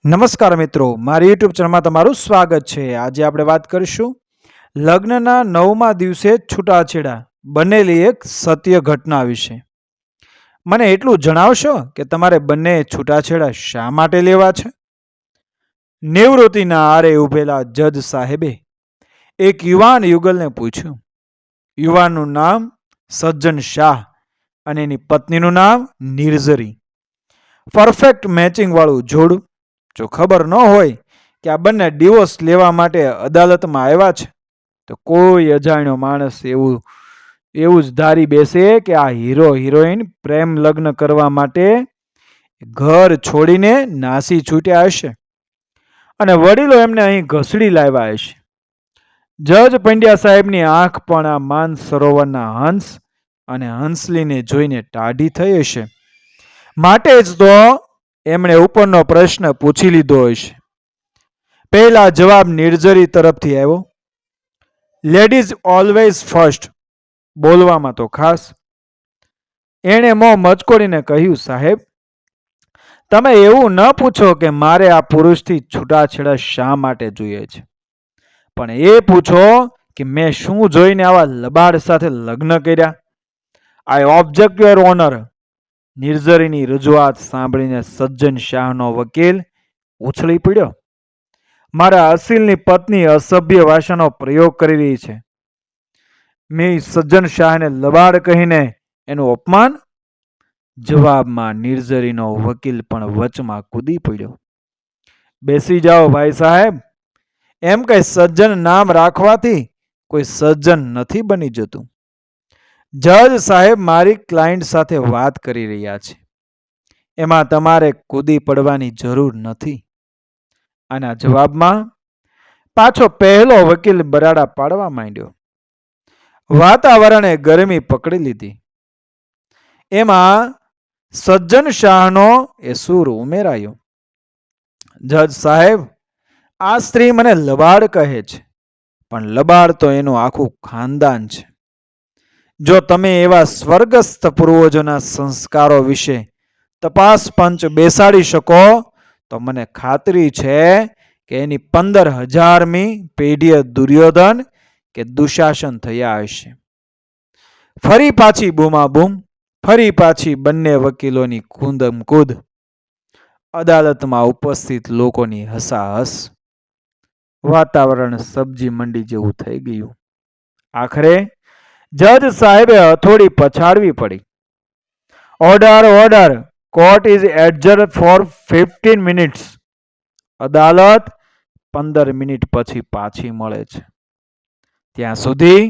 નમસ્કાર મિત્રો, મારી યુટ્યુબ ચેનલમાં તમારું સ્વાગત છે. આજે આપણે વાત કરીશું લગ્નના 9મા દિવસે છૂટાછેડા બનેલી એક સત્ય ઘટના વિશે. મને એટલું જણાવશો કે તમારે બંને છૂટાછેડા શા માટે લેવા છે? નિવૃત્તિના આરે ઉભેલા જજ સાહેબે એક યુવાન યુગલને પૂછ્યું. યુવાનનું નામ સજ્જન શાહ અને એની પત્નીનું નામ નિર્ઝરી. પરફેક્ટ મેચિંગ વાળું જોડું. જો ખબર ન હોય કે આ બંને ડિવોર્સ લેવા માટે અદાલતમાં આવ્યા છે તો કોઈ અજાણ્યો માણસ એવું જ ધારી બેસે કે આ હીરો હિરોઈન પ્રેમ લગ્ન કરવા માટે ઘર છોડીને નાસી છૂટ્યા હશે અને વડીલો એમને અહીં ઘસડી લાવ્યા હશે. જજ પંડ્યા સાહેબની આંખ પણ આ માન સરોવરના હંસ અને હંસલીને જોઈને ટાઢી થઈ હશે. માટે જ તો એમણે ઉપરનો પ્રશ્ન પૂછી લીધો હશે. પહેલા જવાબ નિર્ઝરી તરફથી આવ્યો. Ladies always first. બોલવામાં તો ખાસ. એણે મોં મચકોડીને કહ્યું, સાહેબ, તમે એવું ન પૂછો કે મારે આ પુરુષથી છૂટાછેડા શા માટે જોઈએ છે, પણ એ પૂછો કે મેં શું જોઈને આવા લબાડ સાથે લગ્ન કર્યા. આઈ ઓબ્જેક્ટ યોર ઓનર. નિર્ઝરીની રજૂઆત સાંભળીને સજ્જન શાહનો વકીલ ઉછળી પડ્યો. મારા અસીલની પત્ની અસભ્ય ભાષાનો પ્રયોગ કરી રહી છે. મેં સજ્જન શાહને લબાડ કહીને એનું અપમાન. જવાબમાં નિર્ઝરીનો વકીલ પણ વચમાં કૂદી પડ્યો. બેસી જાઓ ભાઈ સાહેબ. એમ કઈ સજ્જન નામ રાખવાથી કોઈ સજ્જન નથી બની જતું. જજ સાહેબ મારી ક્લાયન્ટ સાથે વાત કરી રહ્યા છે. એમાં તમારે કૂદી પડવાની જરૂર નથી. આના જવાબમાં પાછો પહેલો વકીલ બરાડા પાડવા માંડ્યો. વાતાવરણે ગરમી પકડી લીધી. એમાં સજ્જન શાહનો એ સૂર ઉમેરાયો. જજ સાહેબ, આ સ્ત્રી મને લબાડ કહે છે, પણ લબાડ તો એનું આખું ખાનદાન છે. જો તમે એવા સ્વર્ગસ્થ પૂર્વજોના સંસ્કારો વિશે તપાસ પંચ બેસાડી શકો તો મને ખાતરી છે કે એની 15,000મી પેઢીએ દુર્યોધન કે દુશાસન થયા હશે. ફરી પાછી બૂમાબૂમ. ફરી પાછી બંને વકીલોની કૂદમકૂદ. અદાલતમાં ઉપસ્થિત લોકોની હસાહસ. વાતાવરણ સબ્જી મંડી જેવું થઈ ગયું. આખરે જજ સાહેબે હથોડી પછાડવી પડી. Order, order. Court is adjourned for 15 minutes. અદાલત 15 મિનિટ પછી પાછી મળે છે. ત્યાં સુધી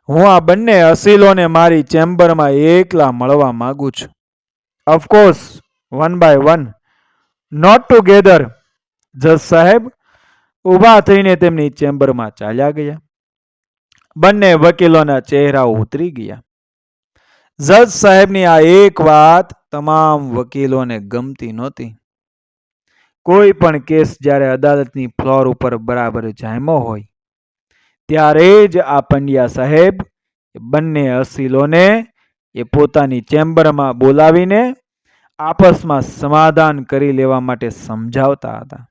હું આ બંને અસીલોને મારી ચેમ્બરમાં એકલા મળવા માંગુ છું. Of course, one by one, not together. જજ સાહેબ ઊભા થઈને તેમની ચેમ્બરમાં ચાલ્યા ગયા. બંને વકીલોના ચહેરાઓ ઉતરી ગયા. જજ સાહેબની આ એક વાત તમામ વકીલોને ગમતી નહોતી. કોઈ પણ કેસ જ્યારે અદાલતની ફ્લોર ઉપર બરાબર જામ્યો હોય ત્યારે જ આ પંડ્યા સાહેબ બંને અસીલોને એ પોતાની ચેમ્બરમાં બોલાવીને આપસમાં સમાધાન કરી લેવા માટે સમજાવતા હતા.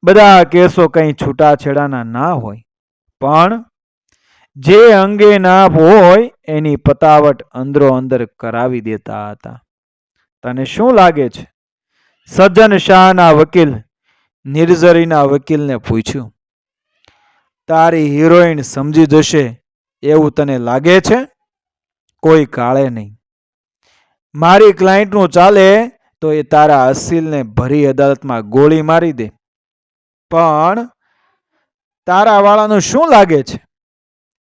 બધા કેસો કંઈ છૂટાછેડાના ના હોય, પણ જે અંગે ના હોય એની પતાવટ અંદરો અંદર કરાવી દેતા હતા. તને શું લાગે છે? સજ્જન શાહના વકીલ નિર્ઝરીના વકીલને પૂછ્યું. તારી હિરોઈન સમજી જશે એવું તને લાગે છે? કોઈ કાળે નહીં. મારી ક્લાયન્ટનું ચાલે તો એ તારા અસીલને ભરી અદાલતમાં ગોળી મારી દે. પણ તારા વાળાનું શું લાગે છે?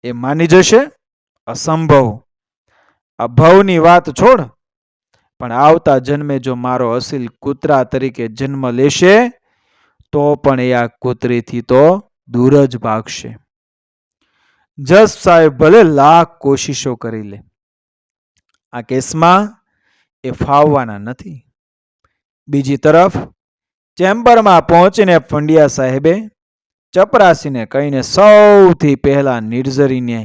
એ માની જશે? અસંભવ. આ ભવની વાત છોડ, પણ આવતા જન્મે જો મારો અસીલ કૂતરા તરીકે જન્મ લેશે તો પણ એ આ કૂતરીથી તો દૂર જ ભાગશે. જજ સાહેબ ભલે લાખ કોશિશો કરી લે, આ કેસમાં એ ફાવવાના નથી. બીજી તરફ ચેમ્બરમાં પહોંચીને પંડ્યા સાહેબે ચપરાસીને કહીને સૌથી પહેલા નિર્ઝરીને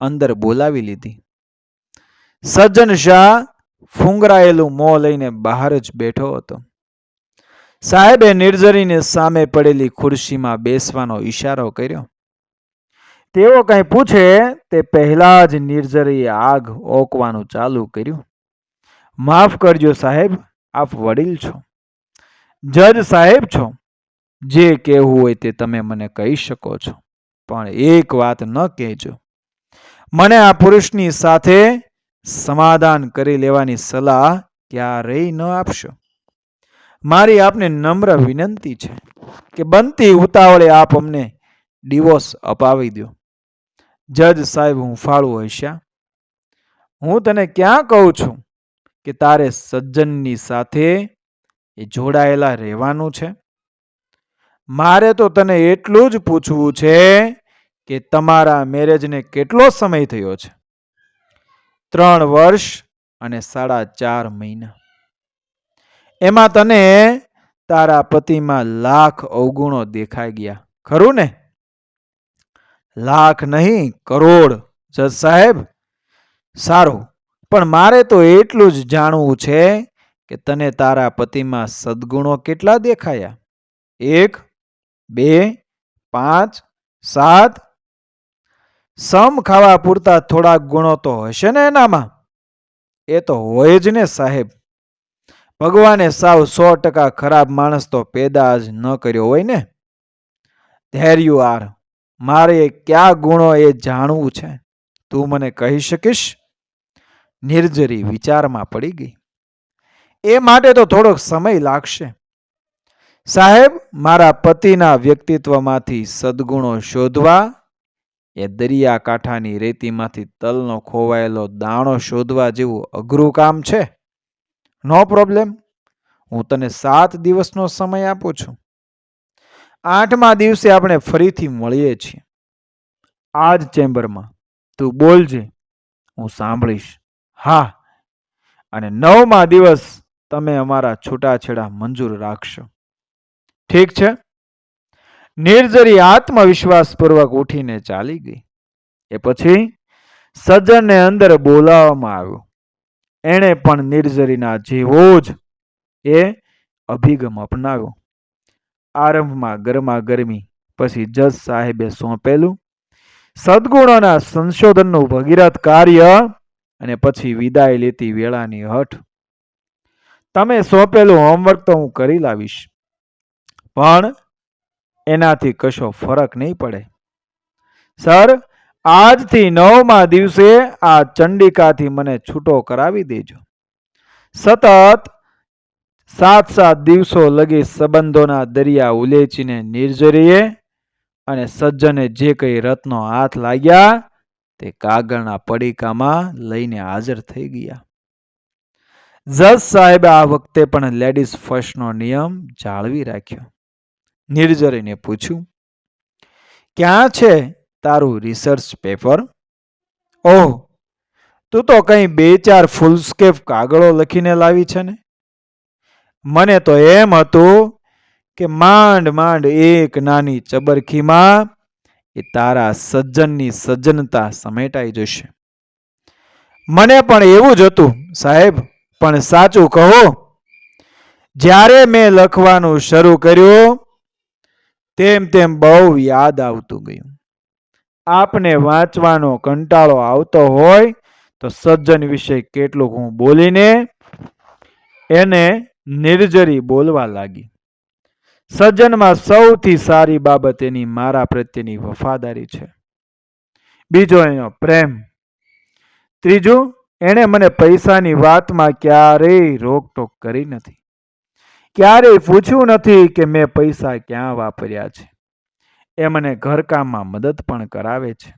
અંદર બોલાવી લીધી. સજ્જન શાહ ફૂંગરાયેલું મોં લઈને બહાર જ બેઠો હતો. સાહેબે નિર્જરીને સામે પડેલી ખુરશીમાં બેસવાનો ઈશારો કર્યો. તેઓ કંઈ પૂછે તે પહેલા જ નિર્જરીએ આગ ઓકવાનું ચાલુ કર્યું. માફ કરજો સાહેબ, આપ વડીલ છો, જજ સાહેબ છો. જે કહેવું હોય તે તમે મને કહી શકો છો, પણ એક વાત ન કહેજો. મને આ પુરુષની સાથે સમાધાન કરી લેવાની સલાહ ક્યારેય ન આપશો. મારી આપને નમ્ર વિનંતી છે કે બનતી ઉતાવળે આપ અમને ડિવોર્સ અપાવી દો. જજ સાહેબ હુંફાળું હસ્યા. હું તને ક્યાં કહું છું કે તારે સજ્જનની સાથે જોડાયેલા રહેવાનું છે? મારે તો તને એટલું જ પૂછવું છે કે તમારા મેરેજને કેટલો સમય થયો છે? 3 વર્ષ અને 4.5 મહિના. એમાં તને તારા પતિમાં લાખ અવગુણો દેખાઈ ગયા, ખરું ને? લાખ નહીં, કરોડ, જજ સાહેબ. સારું, પણ મારે તો એટલું જ જાણવું છે કે તને તારા પતિમાં સદગુણો કેટલા દેખાયા? 1, 2, 5, 7? સમ ખાવા પૂરતા થોડાક ગુણો તો હશે ને એનામાં? એ તો હોય જ ને સાહેબ. ભગવાને સાવ 100% ખરાબ માણસ તો પેદા જ ન કર્યો હોય ને. There you are. મારે કયા ગુણો એ જાણવું છે. તું મને કહી શકીશ? નિર્જરી વિચારમાં પડી ગઈ. એ માટે તો થોડોક સમય લાગશે સાહેબ. મારા પતિના વ્યક્તિત્વમાંથી સદગુણો શોધવા એ દરિયાકાંઠાની રેતીમાંથી તલનો ખોવાયેલો દાણો શોધવા જેવું અઘરું કામ છે. નો પ્રોબ્લેમ. હું તને 7 દિવસનો સમય આપું છું. 8મા દિવસે આપણે ફરીથી મળીએ છીએ, આ જ ચેમ્બરમાં. તું બોલજે, હું સાંભળીશ. હા, અને 9મા દિવસ તમે અમારા છૂટાછેડા મંજૂર રાખશો. ઠીક છે. નિર્જરી આત્મવિશ્વાસપૂર્વક ઉઠીને ચાલી ગઈ. એ પછી સજ્જનને અંદર બોલાવવામાં આવ્યો. એણે પણ નિર્જરીના જેવો જ એ અભિગમ અપનાવ્યો. આરંભમાં ગરમા ગરમી, પછી જજ સાહેબે સોંપેલું સદગુણોના સંશોધનનું ભગીરથ કાર્ય, અને પછી વિદાય લેતી વેળાની હઠ. તમે સોંપેલું હોમવર્ક તો હું કરી લાવીશ, પણ એનાથી કશો ફરક નહીં પડે. સર, આજથી 9મા દિવસે આ ચંડિકાથી મને છૂટો કરાવી દેજો. સતત 7 દિવસો લગી સંબંધોના દરિયા ઉલેચીને નિર્જરીએ અને સજ્જને જે કંઈ રત્નો હાથ લાગ્યા તે કાગળના પડીકામાં લઈને હાજર થઈ ગયા. જજ સાહેબે આ વખતે પણ લેડીઝ ફર્સ્ટનો નિયમ જાળવી રાખ્યો. નિર્જરીને પૂછ્યું, ક્યાં છે તારું રિસર્ચ પેપર? ઓહ, તું તો કંઈ 2-4 ફૂલસ્કેપ કાગળો લખીને લાવી છે ને. મને તો એમ હતું કે માંડ માંડ એક નાની ચબરખીમાં એ તારા સજ્જનની સજ્જનતા સમેટાઈ જશે. મને પણ એવું જ હતું સાહેબ, પણ સાચું કહો, જ્યારે મેં લખવાનું શરૂ કર્યું તેમ તેમ બહુ યાદ આવતું ગયું. આપને વાંચવાનો કંટાળો આવતો હોય તો સજ્જન વિશે કેટલુંક હું બોલીને એને નિર્જરી બોલવા લાગી. સજ્જનમાં સૌથી સારી બાબત એની મારા પ્રત્યેની વફાદારી છે. બીજો એનો પ્રેમ. ત્રીજું, એણે મને પૈસાની વાતમાં ક્યારેય રોકટોક કરી નથી. ક્યારેય પૂછ્યું નથી કે મેં પૈસા ક્યાં વાપર્યા છે. એ મને ઘરકામમાં મદદ પણ કરાવે છે.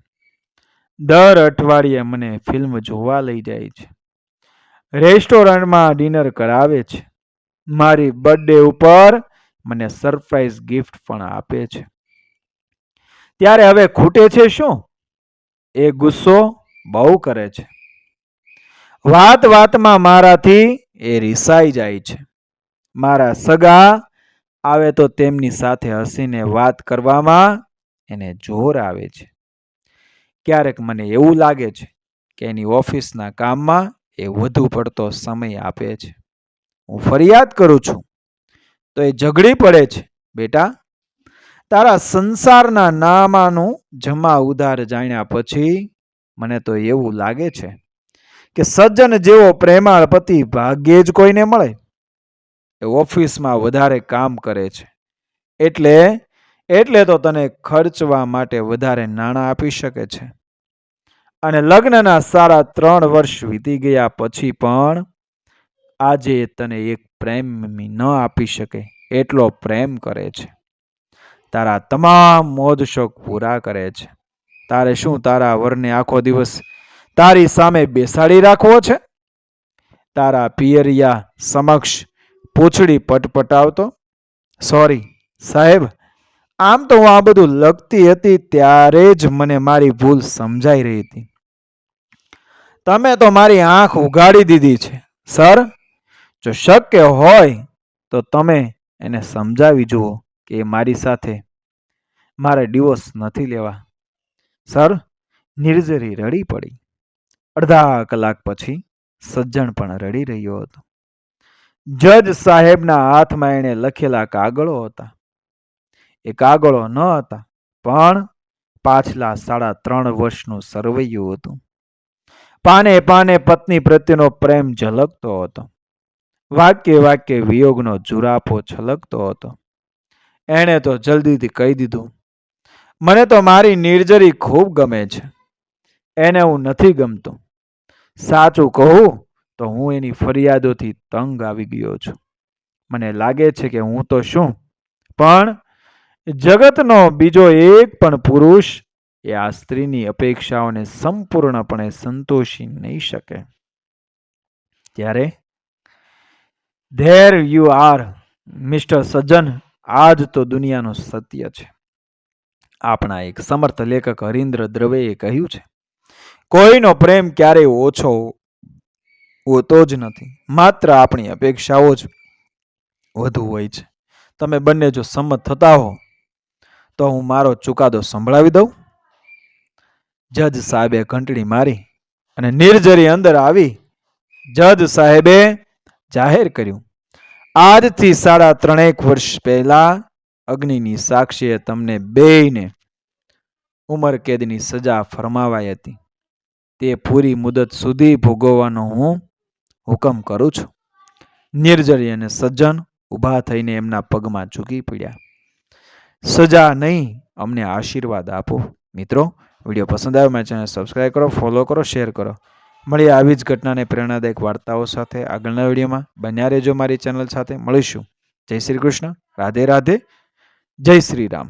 દર અઠવાડિયે મને ફિલ્મ જોવા લઈ જાય છે. રેસ્ટોરન્ટમાં ડિનર કરાવે છે. મારી બર્થડે ઉપર મને સરપ્રાઈઝ ગિફ્ટ પણ આપે છે. ત્યારે હવે ખૂટે છે શું? એ ગુસ્સો બહુ કરે છે. વાત વાતમાં મારાથી એ રિસાઈ જાય છે. મારા સગા આવે તો તેમની સાથે હસીને વાત કરવામાં એને જોર આવે છે. ક્યારેક મને એવું લાગે છે કે એની ઓફિસના કામમાં એ વધુ પડતો સમય આપે છે. હું ફરિયાદ કરું છું, તો એ ઝઘડી પડે છે. બેટા, તારા સંસારના નામાનું જમા ઉધાર જાણ્યા પછી મને તો એવું લાગે છે કે સજ્જન જેવો પ્રેમાળ પતિ ભાગ્યે જ કોઈને મળે. એ ઓફિસમાં વધારે કામ કરે છે એટલે તો તને ખર્ચવા માટે વધારે નાણાં આપી શકે છે. અને લગ્નના સારા 3 વર્ષ વીતી ગયા પછી પણ આજે તને એક પ્રેમી ન આપી શકે એટલો પ્રેમ કરે છે. તારા તમામ મોજ શોખ પૂરા કરે છે. તારે શું તારા વરને આખો દિવસ તારી સામે બેસાડી રાખવો છે? તારા પિયરિયા સમક્ષ પૂંછડી પટપટાવતો? સોરી સાહેબ, આમ તો હું આ બધું લખતી હતી ત્યારે જ મને મારી ભૂલ સમજાઈ રહી હતી. તમે તો મારી આંખ ઉઘાડી દીધી છે સર. જો શક્ય હોય તો તમે એને સમજાવી જુઓ કે મારી સાથે મારે ડિવોર્સ નથી લેવા. સર, નિર્જરી રડી પડી. અડધા કલાક પછી સજ્જન પણ રડી રહ્યો હતો. જજ સાહેબના હાથમાં એણે લખેલા કાગળો હતા. એ કાગળો ન હતા, પણ પાછલા 3.5 વર્ષનું સરવૈયું હતું. પાને પાને પત્ની પ્રત્યેનો પ્રેમ ઝલકતો હતો. વાક્ય વાક્ય વિયોગનો જુરાપો છલકતો હતો. એણે તો જલ્દીથી કહી દીધું, મને તો મારી નિર્જરી ખૂબ ગમે છે. એને હું નથી ગમતો. સાચું કહું તો હું એની ફરિયાદોથી તંગ આવી ગયો છું. મને લાગે છે કે હું તો શું, પણ જગતનો બીજો એક પણ પુરુષ એ આ સ્ત્રીની અપેક્ષાઓને સંપૂર્ણપણે સંતોષી નહીં શકે. ત્યારે ધેર યુ આર મિસ્ટર સજ્જન. આજ તો દુનિયાનું સત્ય છે. આપણા એક સમર્થ લેખક હરીન્દ્ર દ્રવેએ કહ્યું છે, કોઈનો પ્રેમ ક્યારેય ઓછો હોતો જ નથી, માત્ર આપણી અપેક્ષાઓ જ વધુ હોય છે. તમે બંને જો સંમત થતા હો તો હું મારો ચુકાદો સંભળાવી દઉં. જજ સાહેબે ઘંટડી મારી અને નિર્જરી અંદર આવી. જજ સાહેબે જાહેર કર્યું, આજથી 3.5 વર્ષ પહેલા અગ્નિની સાક્ષીએ તમને બેયને ઉંમર કેદની સજા ફરમાવાઈ હતી. તે પૂરી મુદત સુધી ભોગવવાનો હું હુકમ કરું છું. નિર્જરી અને સજ્જન ઊભા થઈને એમના પગમાં ઝૂકી પડ્યા. સજા નહીં, અમને આશીર્વાદ આપો. મિત્રો, વિડીયો પસંદ આવ્યો મારી ચેનલ સબસ્ક્રાઈબ કરો, ફોલો કરો, શેર કરો. મળીએ આવી જ ઘટનાને પ્રેરણાદાયક વાર્તાઓ સાથે આગળના વિડીયોમાં. બન્યા રહેજો મારી ચેનલ સાથે. મળીશું. જય શ્રી કૃષ્ણ. રાધે રાધે. જય શ્રી રામ.